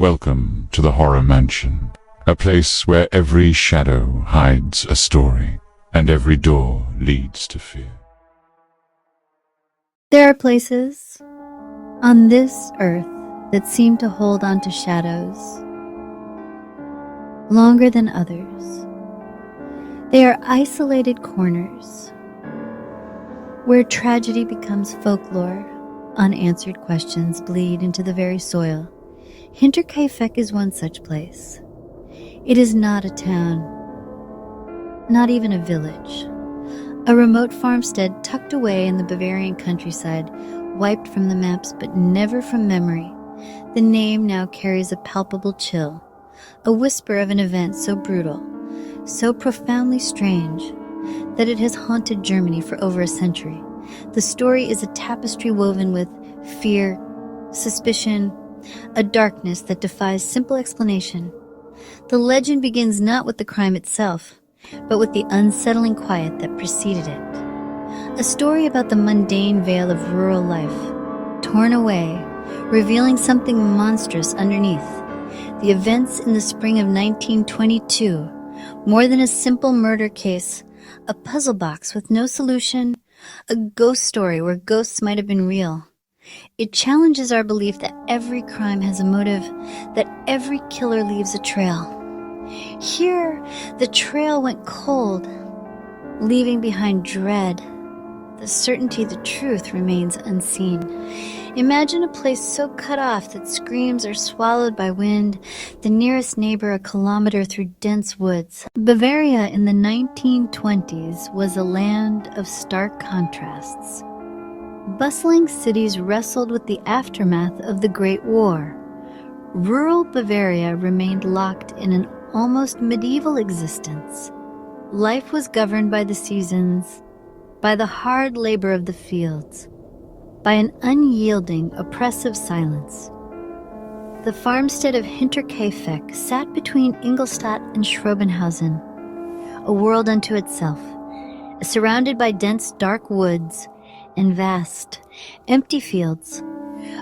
Welcome to the Horror Mansion, a place where every shadow hides a story, and every door leads to fear. There are places on this earth that seem to hold on to shadows longer than others. They are isolated corners where tragedy becomes folklore, unanswered questions bleed into the very soil. HINTERKAIFECK is one such place. It is not a town, not even a village. A remote farmstead tucked away in the Bavarian countryside, wiped from the maps but never from memory. The name now carries a palpable chill, a whisper of an event so brutal, so profoundly strange, that it has haunted Germany for over a century. The story is a tapestry woven with fear, suspicion, a darkness that defies simple explanation. The legend begins not with the crime itself, but with the unsettling quiet that preceded it. A story about the mundane veil of rural life, torn away, revealing something monstrous underneath. The events in the spring of 1922, more than a simple murder case, a puzzle box with no solution, a ghost story where ghosts might have been real. It challenges our belief that every crime has a motive, that every killer leaves a trail. Here, the trail went cold, leaving behind dread, the certainty the truth remains unseen. Imagine a place so cut off that screams are swallowed by wind, the nearest neighbor a kilometer through dense woods. Bavaria in the 1920s was a land of stark contrasts. Bustling cities wrestled with the aftermath of the Great War. Rural Bavaria remained locked in an almost medieval existence. Life was governed by the seasons, by the hard labor of the fields, by an unyielding, oppressive silence. The farmstead of HINTERKAIFECK sat between Ingolstadt and Schrobenhausen, a world unto itself, surrounded by dense, dark woods and vast, empty fields.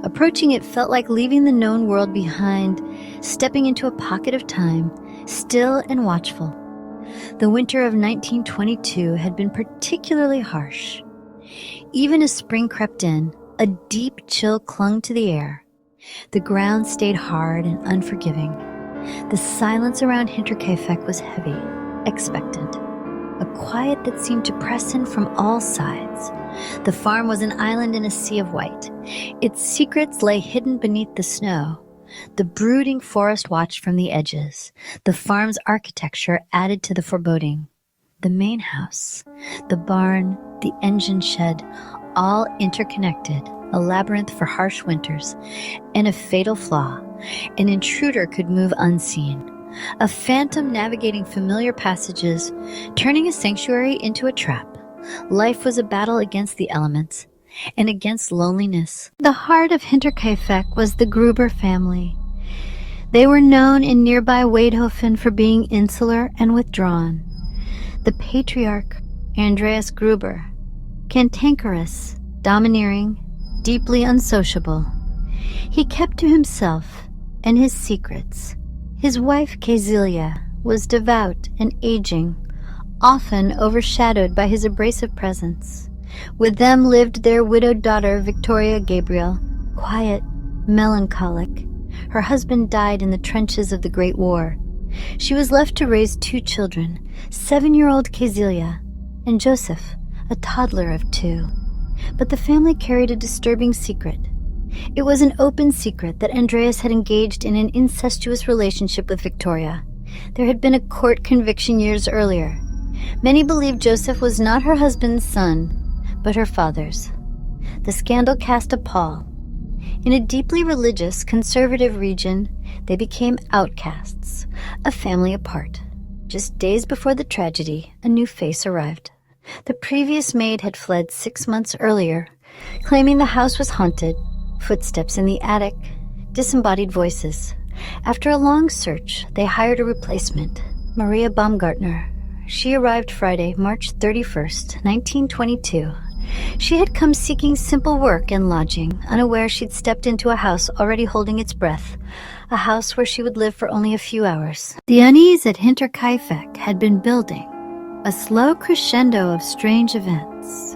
Approaching it felt like leaving the known world behind, stepping into a pocket of time, still and watchful. The winter of 1922 had been particularly harsh. Even as spring crept in, a deep chill clung to the air. The ground stayed hard and unforgiving. The silence around HINTERKAIFECK was heavy, expectant, a quiet that seemed to press in from all sides. The farm was an island in a sea of white. Its secrets lay hidden beneath the snow. The brooding forest watched from the edges. The farm's architecture added to the foreboding. The main house, the barn, the engine shed, all interconnected, a labyrinth for harsh winters, and a fatal flaw. An intruder could move unseen, a phantom navigating familiar passages, turning a sanctuary into a trap. Life was a battle against the elements and against loneliness. The heart of HINTERKAIFECK was the Gruber family. They were known in nearby Weidhofen for being insular and withdrawn. The patriarch, Andreas Gruber, cantankerous, domineering, deeply unsociable. He kept to himself and his secrets. His wife, Cäcilia, was devout and aging, often overshadowed by his abrasive presence. With them lived their widowed daughter, Victoria Gabriel, quiet, melancholic. Her husband died in the trenches of the Great War. She was left to raise two children, 7-year-old Cäcilia and Joseph, a toddler of 2. But the family carried a disturbing secret. It was an open secret that Andreas had engaged in an incestuous relationship with Victoria. There had been a court conviction years earlier. Many believed Joseph was not her husband's son, but her father's. The scandal cast a pall. In a deeply religious, conservative region, they became outcasts, a family apart. Just days before the tragedy, a new face arrived. The previous maid had fled 6 months earlier, claiming the house was haunted. Footsteps in the attic, disembodied voices. After a long search, they hired a replacement, Maria Baumgartner. She arrived Friday, March 31st, 1922. She had come seeking simple work and lodging, unaware she'd stepped into a house already holding its breath, a house where she would live for only a few hours. The unease at HINTERKAIFECK had been building, a slow crescendo of strange events.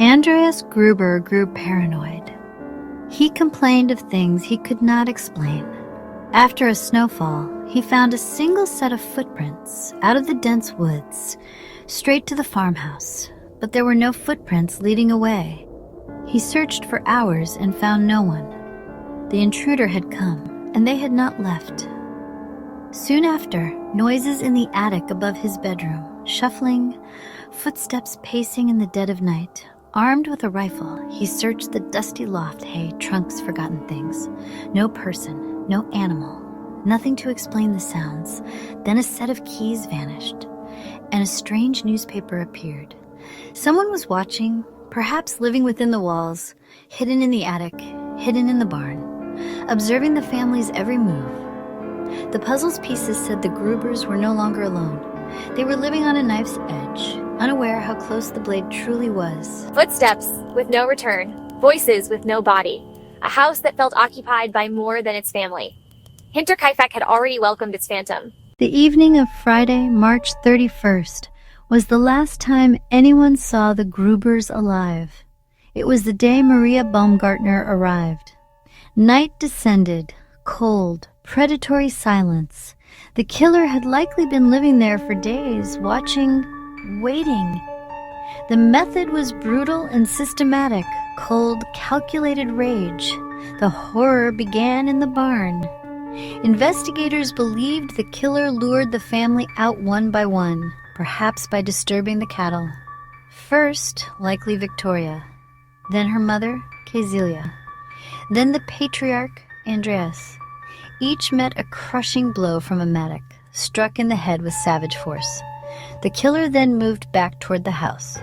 Andreas Gruber grew paranoid. He complained of things he could not explain. After a snowfall, he found a single set of footprints out of the dense woods, straight to the farmhouse, but there were no footprints leading away. He searched for hours and found no one. The intruder had come, and they had not left. Soon after, noises in the attic above his bedroom, shuffling, footsteps pacing in the dead of night. Armed with a rifle, he searched the dusty loft, hay, trunks, forgotten things. No person, no animal, nothing to explain the sounds. Then a set of keys vanished, and a strange newspaper appeared. Someone was watching, perhaps living within the walls, hidden in the attic, hidden in the barn, observing the family's every move. The puzzle's pieces said the Grubers were no longer alone. They were living on a knife's edge, unaware how close the blade truly was. Footsteps with no return, voices with no body, a house that felt occupied by more than its family. HINTERKAIFECK had already welcomed its phantom. The evening of Friday, March 31st, was the last time anyone saw the Grubers alive. It was the day Maria Baumgartner arrived. Night descended, cold, predatory silence. The killer had likely been living there for days, watching, waiting. The method was brutal and systematic, cold, calculated rage. The horror began in the barn. Investigators believed the killer lured the family out one by one, perhaps by disturbing the cattle. First, likely Victoria, then her mother, Casilia, then the patriarch, Andreas. Each met a crushing blow from a mattock, struck in the head with savage force. The killer then moved back toward the house.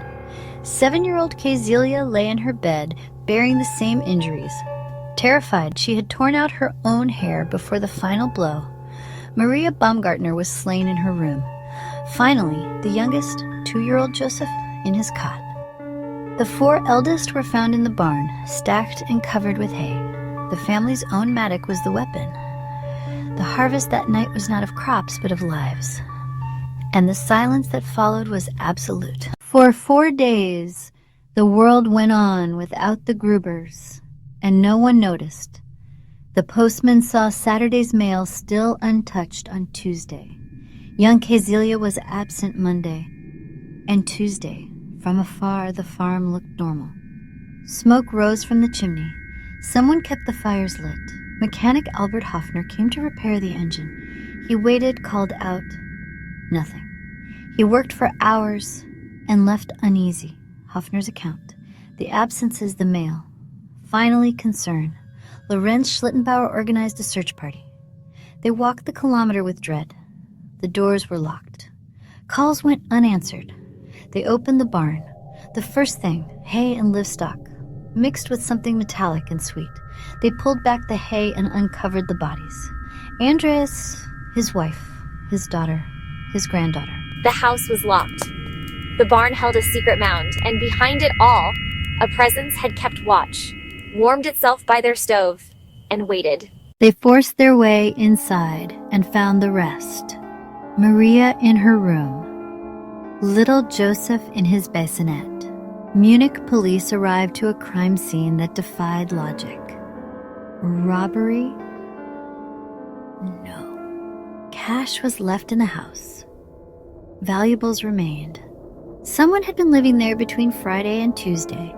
7-year-old Casilia lay in her bed, bearing the same injuries. Terrified, she had torn out her own hair before the final blow. Maria Baumgartner was slain in her room. Finally, the youngest, 2-year-old Joseph, in his cot. The 4 eldest were found in the barn, stacked and covered with hay. The family's own mattock was the weapon. The harvest that night was not of crops, but of lives. And the silence that followed was absolute. For 4 days, the world went on without the Grubers, and no one noticed. The postman saw Saturday's mail still untouched on Tuesday. Young Casilia was absent Monday, and Tuesday, from afar, the farm looked normal. Smoke rose from the chimney. Someone kept the fires lit. Mechanic Albert Hoffner came to repair the engine. He waited, called out. Nothing. He worked for hours and left uneasy. Hoffner's account. The absences, the mail. Finally, concern. Lorenz Schlittenbauer organized a search party. They walked the kilometer with dread. The doors were locked. Calls went unanswered. They opened the barn. The first thing, hay and livestock, mixed with something metallic and sweet. They pulled back the hay and uncovered the bodies. Andreas, his wife, his daughter, his granddaughter. The house was locked. The barn held a secret mound, and behind it all, a presence had kept watch, warmed itself by their stove, and waited. They forced their way inside and found the rest. Maria in her room. Little Joseph in his bassinet. Munich police arrived to a crime scene that defied logic. Robbery? No. Cash was left in the house. Valuables remained. Someone had been living there between Friday and Tuesday.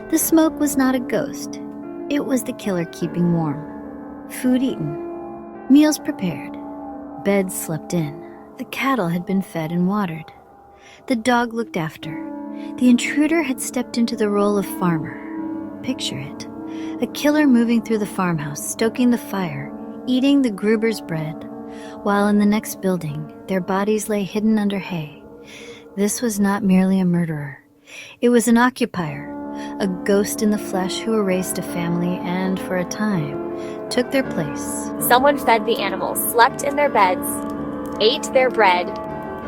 The smoke was not a ghost. It was the killer keeping warm. Food eaten. Meals prepared. Beds slept in. The cattle had been fed and watered. The dog looked after. The intruder had stepped into the role of farmer. Picture it. A killer moving through the farmhouse, stoking the fire, eating the Gruber's bread, while in the next building, their bodies lay hidden under hay. This was not merely a murderer. It was an occupier, a ghost in the flesh who erased a family and, for a time, took their place. Someone fed the animals, slept in their beds, ate their bread.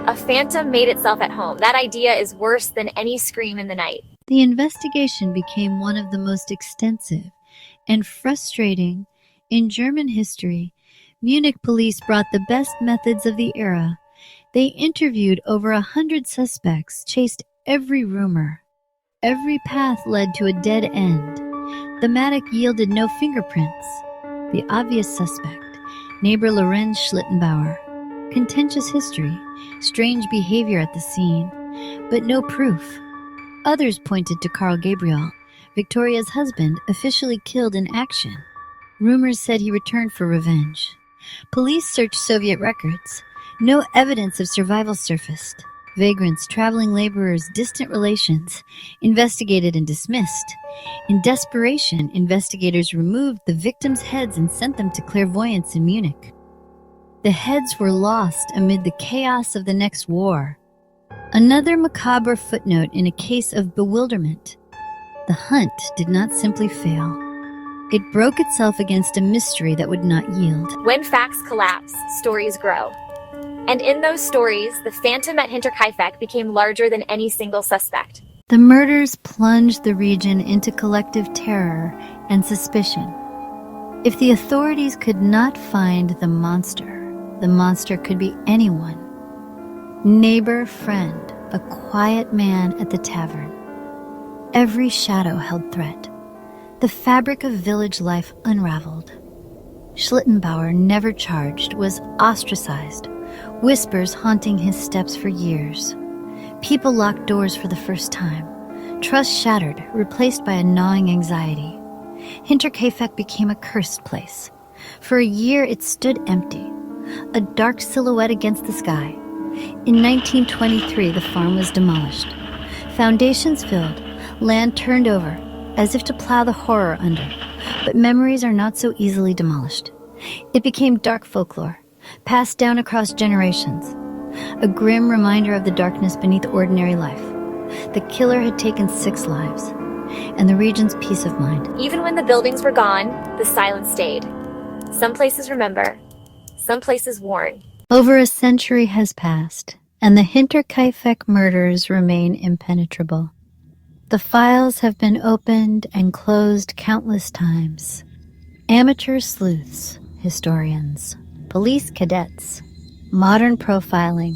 A phantom made itself at home. That idea is worse than any scream in the night. The investigation became one of the most extensive and frustrating In German history, Munich police brought the best methods of the era. They interviewed over 100 suspects, chased every rumor. Every path led to a dead end. The Matic yielded no fingerprints. The obvious suspect, neighbor Lorenz Schlittenbauer. Contentious history, strange behavior at the scene, but no proof. Others pointed to Karl Gabriel, Victoria's husband, officially killed in action. Rumors said he returned for revenge. Police searched Soviet records. No evidence of survival surfaced. Vagrants, traveling laborers, distant relations, investigated and dismissed. In desperation, investigators removed the victims' heads and sent them to clairvoyants in Munich. The heads were lost amid the chaos of the next war. Another macabre footnote in a case of bewilderment. The hunt did not simply fail. It broke itself against a mystery that would not yield. When facts collapse, stories grow. And in those stories, the phantom at Hinterkaifeck became larger than any single suspect. The murders plunged the region into collective terror and suspicion. If the authorities could not find the monster could be anyone. Neighbor, friend, a quiet man at the tavern. Every shadow held threat. The fabric of village life unraveled. Schlittenbauer, never charged, was ostracized, whispers haunting his steps for years. People locked doors for the first time. Trust shattered, replaced by a gnawing anxiety. Hinterkaifeck became a cursed place. For a year it stood empty, a dark silhouette against the sky. In 1923, the farm was demolished. Foundations filled, land turned over, as if to plow the horror under. But memories are not so easily demolished. It became dark folklore, passed down across generations. A grim reminder of the darkness beneath ordinary life. The killer had taken 6 lives, and the region's peace of mind. Even when the buildings were gone, the silence stayed. Some places remember, some places warn. Over a century has passed, and the Hinterkaifeck murders remain impenetrable. The files have been opened and closed countless times. Amateur sleuths, historians, police cadets, modern profiling,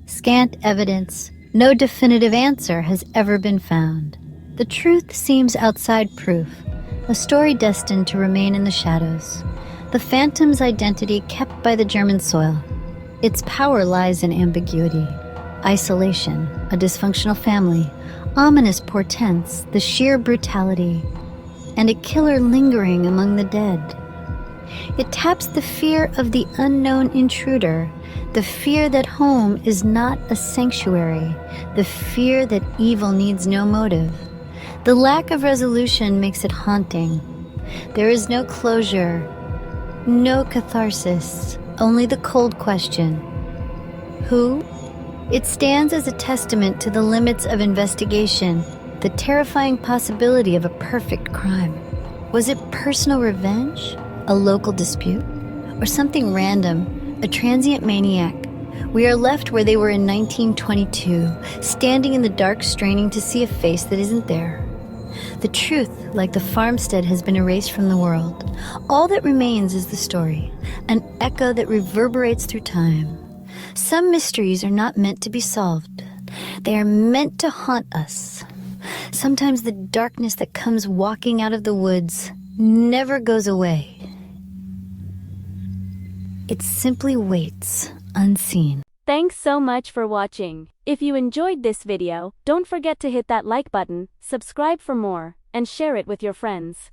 scant evidence, no definitive answer has ever been found. The truth seems outside proof, a story destined to remain in the shadows. The phantom's identity kept by the German soil. Its power lies in ambiguity, isolation, a dysfunctional family, ominous portents, the sheer brutality, and a killer lingering among the dead. It taps the fear of the unknown intruder, the fear that home is not a sanctuary, the fear that evil needs no motive. The lack of resolution makes it haunting. There is no closure, no catharsis, only the cold question. Who? It stands as a testament to the limits of investigation, the terrifying possibility of a perfect crime. Was it personal revenge, a local dispute, or something random, a transient maniac? We are left where they were in 1922, standing in the dark, straining to see a face that isn't there. The truth, like the farmstead, has been erased from the world. All that remains is the story, an echo that reverberates through time. Some mysteries are not meant to be solved. They are meant to haunt us. Sometimes the darkness that comes walking out of the woods never goes away. It simply waits, unseen. Thanks so much for watching. If you enjoyed this video, don't forget to hit that like button, subscribe for more, and share it with your friends.